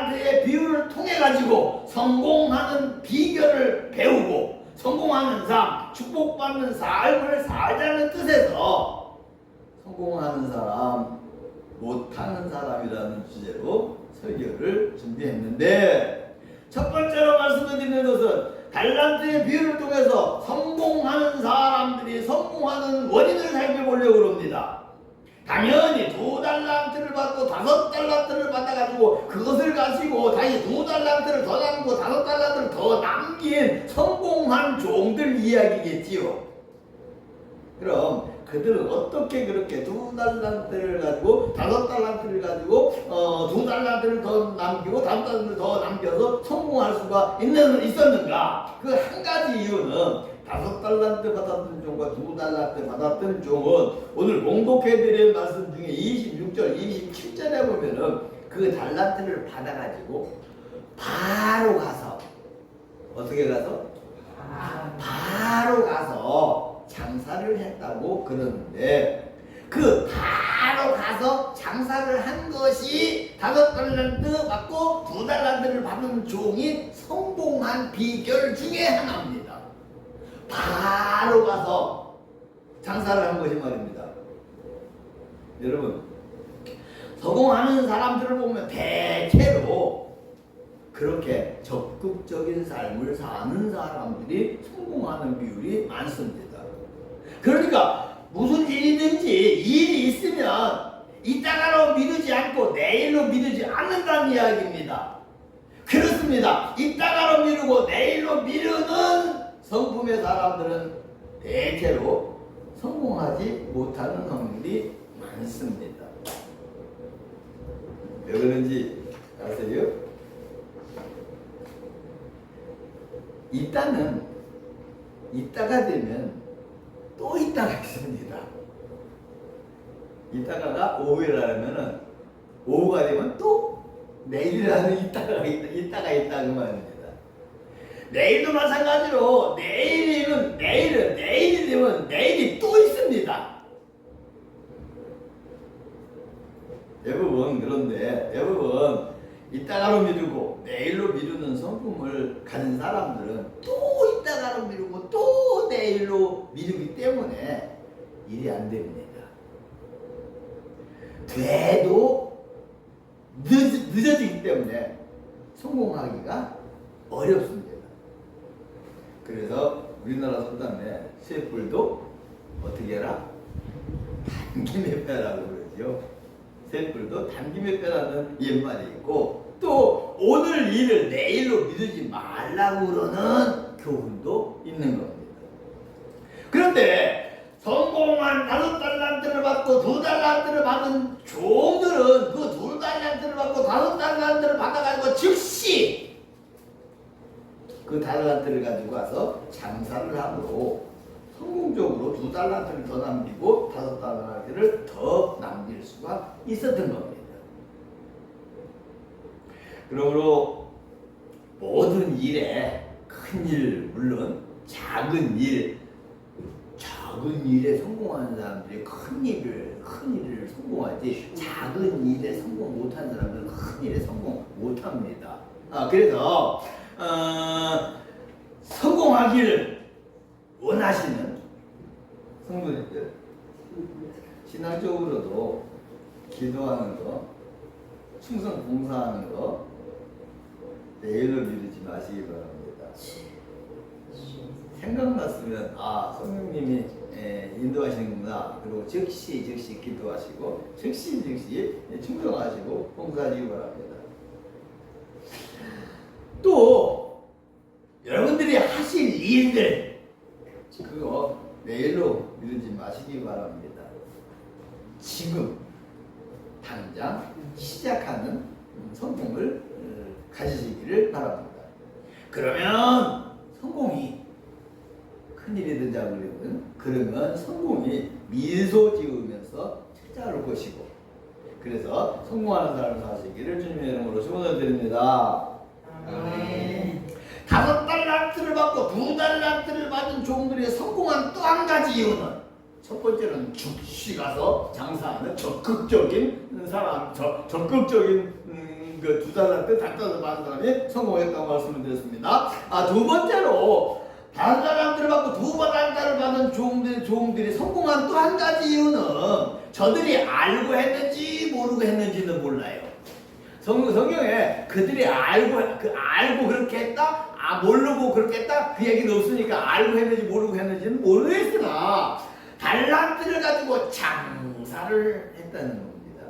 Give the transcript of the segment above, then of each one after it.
달란트의 비율을 통해 가지고 성공하는 비결을 배우고 성공하는 삶, 축복받는 삶을 살자는 뜻에서 성공하는 사람, 못하는 사람이라는 주제로 설교를 준비했는데, 첫 번째로 말씀드리는 것은 달란트의 비율을 통해서 성공하는 사람들이 성공하는 원인을 살펴보려고 합니다. 당연히 2달란트를 받고 5달란트를 받아가지고 그것을 가지고 다시 2달란트를 더 남고 5달란트를 더 남긴 성공한 종들 이야기겠지요. 그럼 그들은 어떻게 그렇게 2달란트를 가지고 5달란트를 가지고 2달란트를 더 남기고 5달란트를 더 남겨서 성공할 수가 있었는가? 그 한 가지 이유는 5달란트 받았던 종과 2달란트 받았던 종은 오늘 봉독해드린 말씀 중에 26절, 27절에 보면은 그 달란트를 받아가지고 바로 가서 어떻게 가서? 바로 가서 장사를 했다고 그러는데, 그 바로 가서 장사를 한 것이 5달란트 받고 2달란트를 받은 종이 성공한 비결 중에 하나입니다. 바로 가서 장사를 한 것이 말입니다. 여러분, 성공하는 사람들을 보면 대체로 그렇게 적극적인 삶을 사는 사람들이 성공하는 비율이 많습니다. 그러니까 무슨 일이든지 일이 있으면 이따가로 미루지 않고 내일로 미루지 않는다는 이야기입니다. 그렇습니다. 이따가로 미루고 내일로 미루는 성품의 사람들은 대체로 성공하지 못하는 확률이 많습니다. 왜 그런지 아세요? 이따가 되면 또 이따가 있습니다. 이따가가 오후라면은 오후가 되면 또 내일이라는 이따가 있다 그 말입니다. 내일도 마찬가지로 내일이 되면 내일이 또 있습니다. 대부분 이따가로 미루고 내일로 미루는 성품을 가진 사람들은 또 이따가로 미루고 또 내일로 미루기 때문에 일이 안 됩니다. 돼도 늦어지기 때문에 성공하기가 어렵습니다. 그래서 우리나라 속담에 쇠뿔도 어떻게 해라? 단김에 빼라고 그러죠. 쇠뿔도 단김에 빼라는 옛말이 있고, 또 오늘 일을 내일로 미루지 말라고 그러는 교훈도 있는 겁니다. 그런데 성공한 5달란트를 받고 2달란트를 받은 종들은 그 2달란트를 받고 5달란트를 받아가지고 즉시 그 달란트를 가지고 와서 장사를 하므로 성공적으로 2달란트를 더 남기고 5달란트를 더 남길 수가 있었던 겁니다. 그러므로 모든 일에 큰 일, 물론 작은 일에 성공하는 사람들이 큰 일을 성공하지, 작은 일에 성공 못하는 사람들은 큰 일에 성공 못합니다. 그래서 성공하기를 원하시는 성도님들, 신앙적으로도 기도하는 거, 충성 봉사하는 거 내일로 미루지 마시기 바랍니다. 생각났으면 성령님이 인도하시는구나, 그리고 즉시 기도하시고 즉시 충성하시고 봉사하시기 바랍니다. 또 여러분들이 하실 일들 그거 내일로 미루지 마시기 바랍니다. 지금 당장 시작하는 성공을 가지시기를 바랍니다. 그러면 성공이 큰일이든 작은 그러면 성공이 미소 지으면서 찾아올 것이고, 그래서 성공하는 사람을 사시기를 주님의 이름으로 축원을 드립니다. 아멘. 5달란트를 받고 2달란트를 받은 종들이 성공한 또 한 가지 이유는, 첫 번째는 즉시 가서 장사하는 적극적인 사람, 적극적인 두 달란트 달란트 받은 사람이 성공했다고 말씀을 드렸습니다. 두 번째로 다른 사람들을 받고 두 달란트를 받은 종들이 성공한 또 한 가지 이유는 저들이 알고 했는지 모르고 했는지는 몰라요. 성경에 그들이 알고 그렇게 했다, 모르고 그렇게 했다 그 얘기는 없으니까 알고 했는지 모르고 했는지는 모르겠으나 달란트를 가지고 장사를 했다는 겁니다.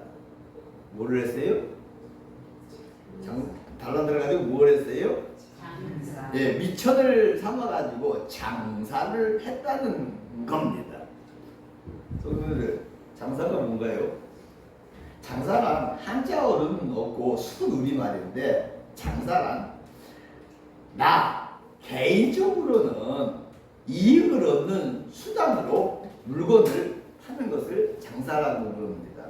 뭐를 했어요? 달란트를 가지고 뭘 했어요? 장사. 예, 미천을 삼아가지고 장사를 했다는 겁니다. 성도들, 장사가 뭔가요? 장사란 한자어는 없고 순우리말인데 장사란 나 개인적으로는 이익을 얻는 수단으로 물건을 파는 것을 장사라고 부릅니다.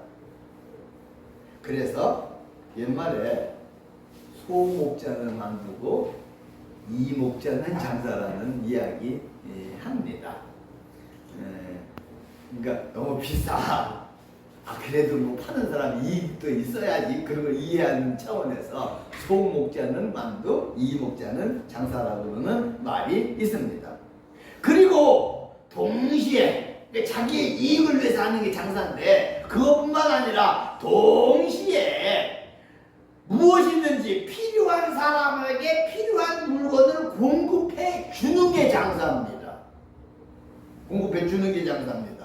그래서 옛말에 소목자는 만두고 이목자는 장사라는 이야기 합니다. 그러니까 너무 비싸. 그래도 뭐 파는 사람이 이익도 있어야지. 그런 걸 이해하는 차원에서 소목자는 만두, 이목자는 장사라고 그러는 말이 있습니다. 그리고 동시에 자기의 이익을 위해서 하는 게 장사인데 그것뿐만 아니라 동시에 무엇이든지 필요한 사람에게 필요한 물건을 공급해 주는 게 장사입니다. 공급해 주는 게 장사입니다.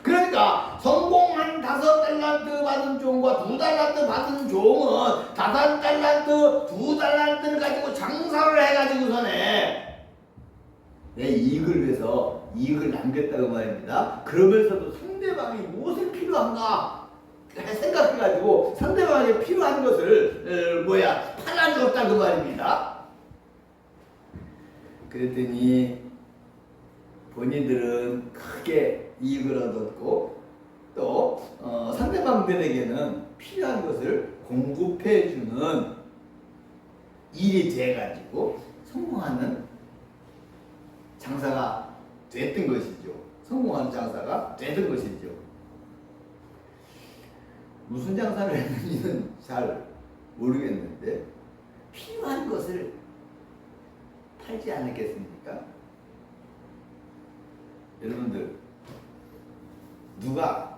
그러니까 성공한 5달란트 받은 종과 2달란트 받은 종은 5달란트, 2달란트를 가지고 장사를 해가지고서는 내 이익을 위해서 이익을 남겼다고 말입니다. 그러면서도 상대방이 무엇을 필요한가 생각해가지고 상대방에게 필요한 것을 팔아주었다 그 말입니다. 그랬더니 본인들은 크게 이익을 얻었고 또 상대방들에게는 필요한 것을 공급해주는 일이 돼가지고 성공하는 장사가 됐던 것이죠. 성공하는 장사가 됐던 것이죠. 무슨 장사를 했는지는 잘 모르겠는데 필요한 것을 팔지 않았겠습니까? 여러분들 누가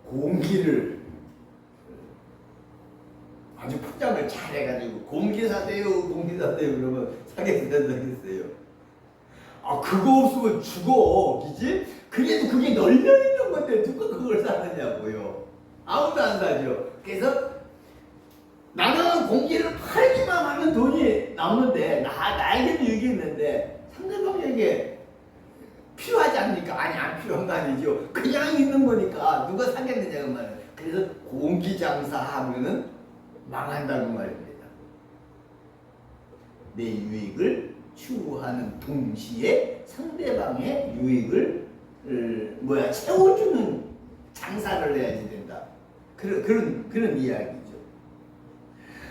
공기를 아주 포장을 잘 해가지고 공기 사세요 그러면 사겠어요? 그거 없으면 죽어, 그지? 그래도 그게 널려있는 건데 누가 그걸 사느냐고요. 아무도 안 사죠. 그래서 나는 공기를 팔기만 하면 돈이 남는데 나에게도 이익이 있는데 상대방에게 필요하지 않습니까? 안 필요한 거 아니죠. 그냥 있는 거니까 누가 사겠느냐고 말이에요. 그래서 공기장사 하면은 망한다고 말입니다. 내 유익을 추구하는 동시에 상대방의 유익을 채워주는 장사를 해야지 된다. 그런 이야기죠.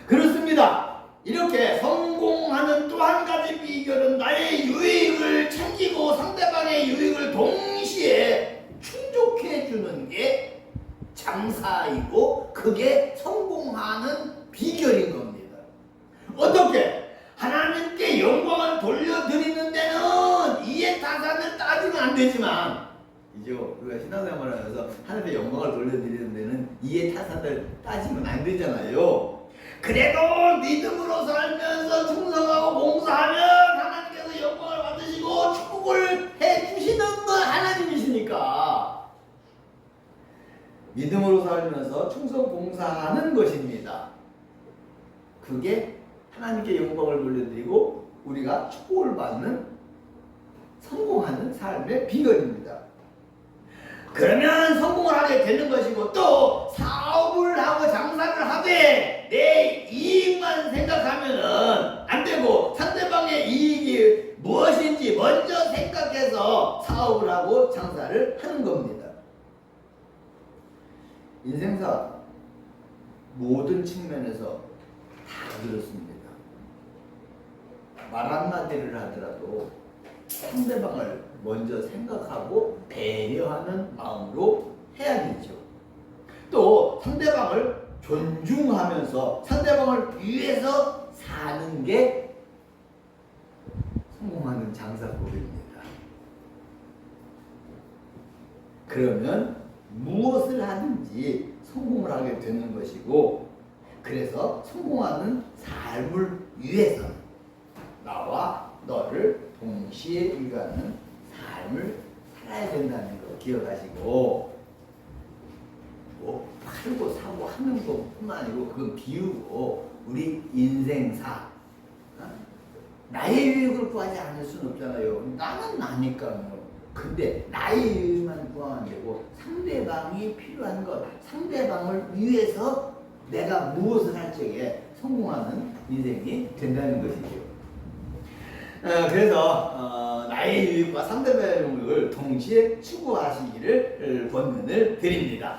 그렇습니다. 이렇게 성공하는 또 한 가지 비결은 나의 유익을 챙기고 상대방의 유익을 동시에 충족해 주는 게 장사이고 그게 성공하는 비결인 겁니다. 어떻게? 하나님께 영광을 돌려드리는 데는 이해타산을 따지면 안 되지만 이죠. 우리가 신앙생활을 하면서 하나님께 영광을 돌려드리는 데는 이해타산을 따지면 안 되잖아요. 그래도 믿음으로 살면서 충성하고 봉사하면 하나님께서 영광을 받으시고 축복을 해주시는 건 하나님이시니까 믿음으로 살면서 충성 봉사하는 것입니다. 그게 하나님께 영광을 돌려드리고 우리가 축복을 받는 성공하는 삶의 비결입니다. 그러면 성공을 하게 되는 것이고 또 사업을 하고 장사를 하되 내 이익만 생각하면은 안 되고 상대방의 이익이 무엇인지 먼저 생각해서 사업을 하고 장사를 하는 겁니다. 인생사 모든 측면에서 다 그렇습니다. 말 한마디를 하더라도 상대방을 먼저 생각하고 배려하는 마음으로 해야 되죠. 또 상대방을 존중하면서 상대방을 위해서 사는 게 성공하는 장사법입니다. 그러면 무엇을 하든지 성공을 하게 되는 것이고, 그래서 성공하는 삶을 위해서 나와 너를 동시에 일가는 삶을 살아야 된다는 거 기억하시고, 뭐 팔고 사고 하는 것뿐만 아니고 그건 비유고, 우리 인생사 나의 유익을 구하지 않을 수는 없잖아요. 나는 나니까요. 근데 나의 유익만 구하면 안 되고 상대방이 필요한 것, 상대방을 위해서 내가 무엇을 할 적에 성공하는 인생이 된다는 것이죠. 그래서 나의 유익과 상대방의 유익을 동시에 추구하시기를 권면을 드립니다.